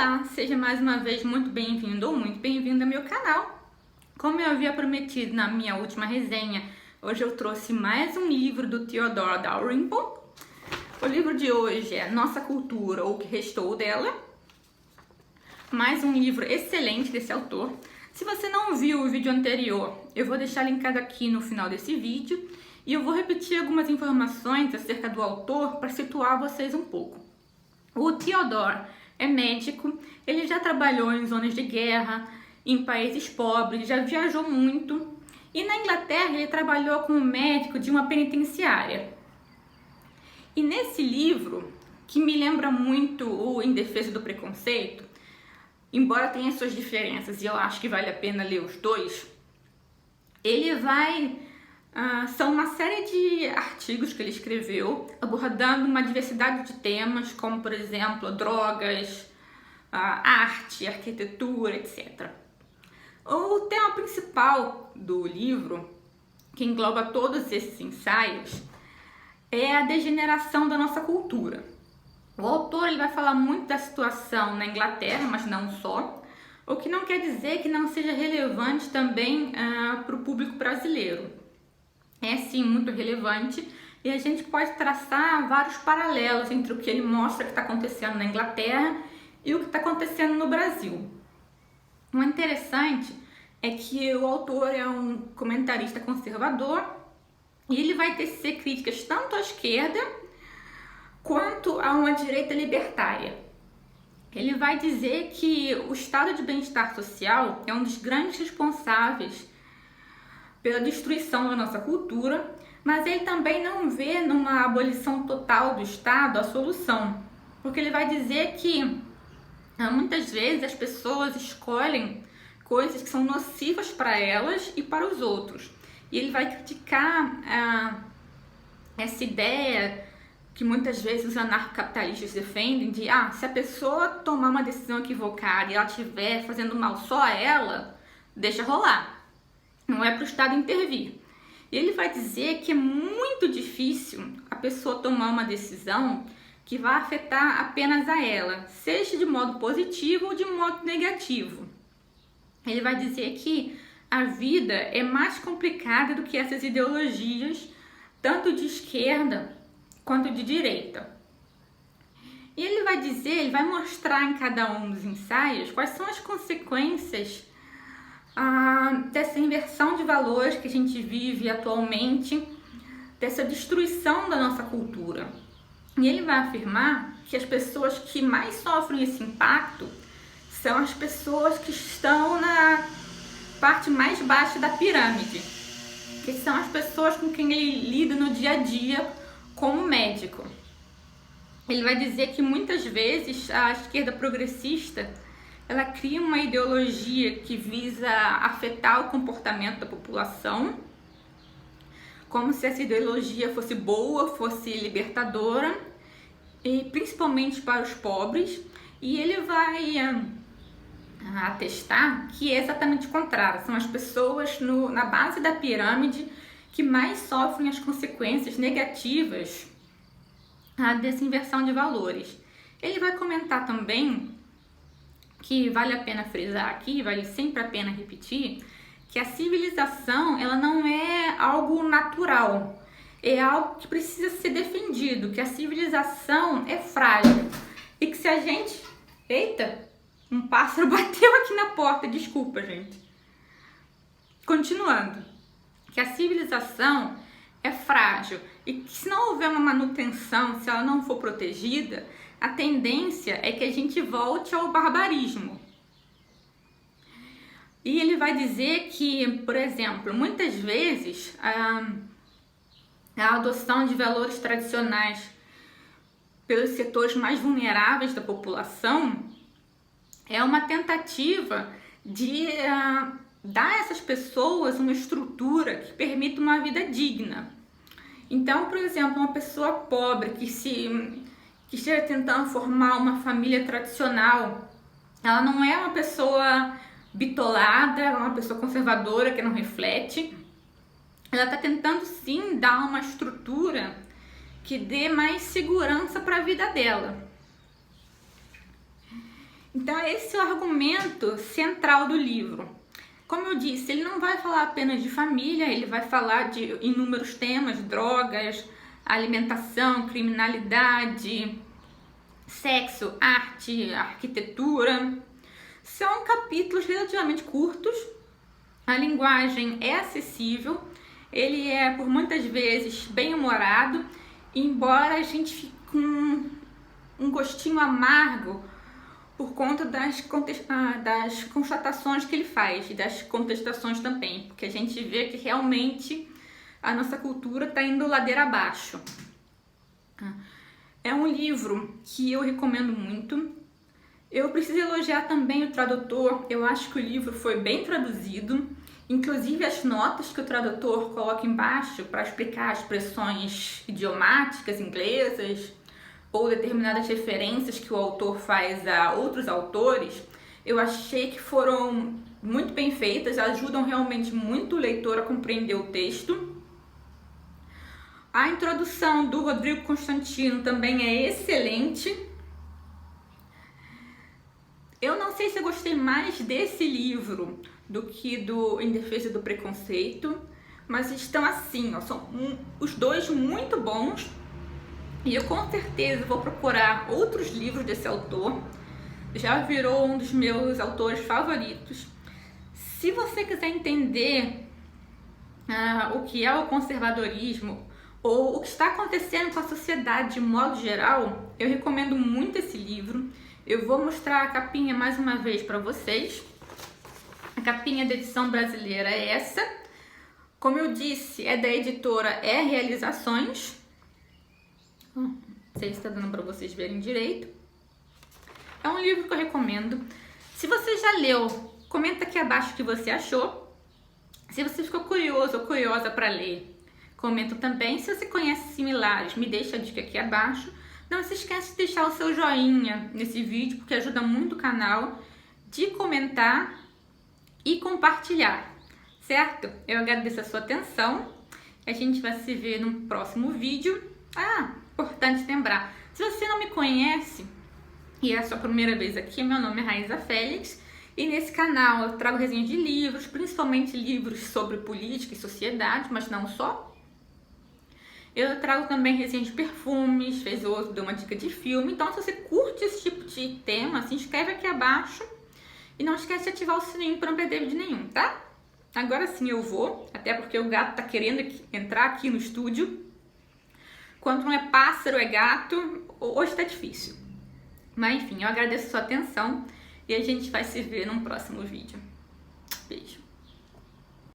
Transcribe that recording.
Olá, seja mais uma vez muito bem-vindo ou muito bem-vinda ao meu canal. Como eu havia prometido na minha última resenha, hoje eu trouxe mais um livro do Theodore Dalrymple. O livro de hoje é Nossa Cultura ou o que Restou dela. Mais um livro excelente desse autor. Se você não viu o vídeo anterior, eu vou deixar linkado aqui no final desse vídeo e eu vou repetir algumas informações acerca do autor para situar vocês um pouco. O Theodore é médico, ele já trabalhou em zonas de guerra, em países pobres, já viajou muito e na Inglaterra ele trabalhou como médico de uma penitenciária. E nesse livro, que me lembra muito o Em Defesa do Preconceito, embora tenha suas diferenças e eu acho que vale a pena ler os dois, ele são uma série de artigos que ele escreveu abordando uma diversidade de temas, como por exemplo drogas, arte, arquitetura, etc. O tema principal do livro, que engloba todos esses ensaios, é a degeneração da nossa cultura. O autor ele vai falar muito da situação na Inglaterra, mas não só, o que não quer dizer que não seja relevante também para o público brasileiro. É sim muito relevante e a gente pode traçar vários paralelos entre o que ele mostra que está acontecendo na Inglaterra e o que está acontecendo no Brasil. O interessante é que o autor é um comentarista conservador e ele vai tecer críticas tanto à esquerda quanto a uma direita libertária. Ele vai dizer que o estado de bem-estar social é um dos grandes responsáveis pela destruição da nossa cultura, mas ele também não vê numa abolição total do Estado a solução, porque ele vai dizer que muitas vezes as pessoas escolhem coisas que são nocivas para elas e para os outros. E ele vai criticar essa ideia que muitas vezes os anarcocapitalistas defendem de se a pessoa tomar uma decisão equivocada e ela estiver fazendo mal só a ela, deixa rolar. Não é para o Estado intervir. E ele vai dizer que é muito difícil a pessoa tomar uma decisão que vai afetar apenas a ela, seja de modo positivo ou de modo negativo. Ele vai dizer que a vida é mais complicada do que essas ideologias, tanto de esquerda quanto de direita. E ele vai dizer, ele vai mostrar em cada um dos ensaios quais são as consequências dessa inversão de valores que a gente vive atualmente, dessa destruição da nossa cultura. E ele vai afirmar que as pessoas que mais sofrem esse impacto são as pessoas que estão na parte mais baixa da pirâmide, que são as pessoas com quem ele lida no dia a dia como médico. Ele vai dizer que muitas vezes a esquerda progressista ela cria uma ideologia que visa afetar o comportamento da população, como se essa ideologia fosse boa, fosse libertadora, e principalmente para os pobres, e ele vai atestar que é exatamente o contrário, são as pessoas na base da pirâmide que mais sofrem as consequências negativas dessa inversão de valores. Ele vai comentar também que vale a pena frisar aqui, vale sempre a pena repetir, que a civilização ela não é algo natural, é algo que precisa ser defendido, que a civilização é frágil e que se a gente... Eita, um pássaro bateu aqui na porta, desculpa, gente. Continuando, que a civilização é frágil e que se não houver uma manutenção, se ela não for protegida, a tendência é que a gente volte ao barbarismo. E ele vai dizer que, por exemplo, muitas vezes a adoção de valores tradicionais pelos setores mais vulneráveis da população é uma tentativa de dar a essas pessoas uma estrutura que permita uma vida digna. Então, por exemplo, uma pessoa pobre que esteja tentando formar uma família tradicional, ela não é uma pessoa bitolada, é uma pessoa conservadora que não reflete. Ela está tentando sim dar uma estrutura que dê mais segurança para a vida dela. Então esse é o argumento central do livro. Como eu disse, ele não vai falar apenas de família, ele vai falar de inúmeros temas: drogas, alimentação, criminalidade, sexo, arte, arquitetura. São capítulos relativamente curtos, a linguagem é acessível, ele é por muitas vezes bem humorado, embora a gente fique com um gostinho amargo por conta das constatações que ele faz e das contestações também, porque a gente vê que realmente a nossa cultura está indo ladeira abaixo. É um livro que eu recomendo muito. Eu preciso elogiar também o tradutor. Eu acho que o livro foi bem traduzido, inclusive as notas que o tradutor coloca embaixo para explicar expressões idiomáticas inglesas ou determinadas referências que o autor faz a outros autores, eu achei que foram muito bem feitas, ajudam realmente muito o leitor a compreender o texto. A introdução do Rodrigo Constantino também é excelente. Eu não sei se eu gostei mais desse livro do que do Em Defesa do Preconceito, mas estão assim, ó, são os dois muito bons. E eu com certeza vou procurar outros livros desse autor. Já virou um dos meus autores favoritos. Se você quiser entender o que é o conservadorismo ou o que está acontecendo com a sociedade de modo geral, eu recomendo muito esse livro. Eu vou mostrar a capinha mais uma vez para vocês. A capinha da edição brasileira é essa. Como eu disse, é da editora Realizações. Não sei se está dando para vocês verem direito. É um livro que eu recomendo. Se você já leu, comenta aqui abaixo o que você achou. Se você ficou curioso ou curiosa para ler, comenta também. Se você conhece similares, me deixa a dica aqui abaixo. Não se esquece de deixar o seu joinha nesse vídeo, porque ajuda muito o canal, de comentar e compartilhar, certo? Eu agradeço a sua atenção. A gente vai se ver no próximo vídeo. Importante lembrar, se você não me conhece e é a sua primeira vez aqui, meu nome é Raíza Félix e nesse canal eu trago resenhas de livros, principalmente livros sobre política e sociedade, mas não só. Eu trago também resenhas de perfumes, vez ou outra dou uma dica de filme. Então, se você curte esse tipo de tema, se inscreve aqui abaixo e não esquece de ativar o sininho para não perder vídeo nenhum, tá? Agora sim eu vou, até porque o gato tá querendo entrar aqui no estúdio. Quando não é pássaro, é gato. Hoje tá difícil. Mas enfim, eu agradeço a sua atenção e a gente vai se ver num próximo vídeo. Beijo.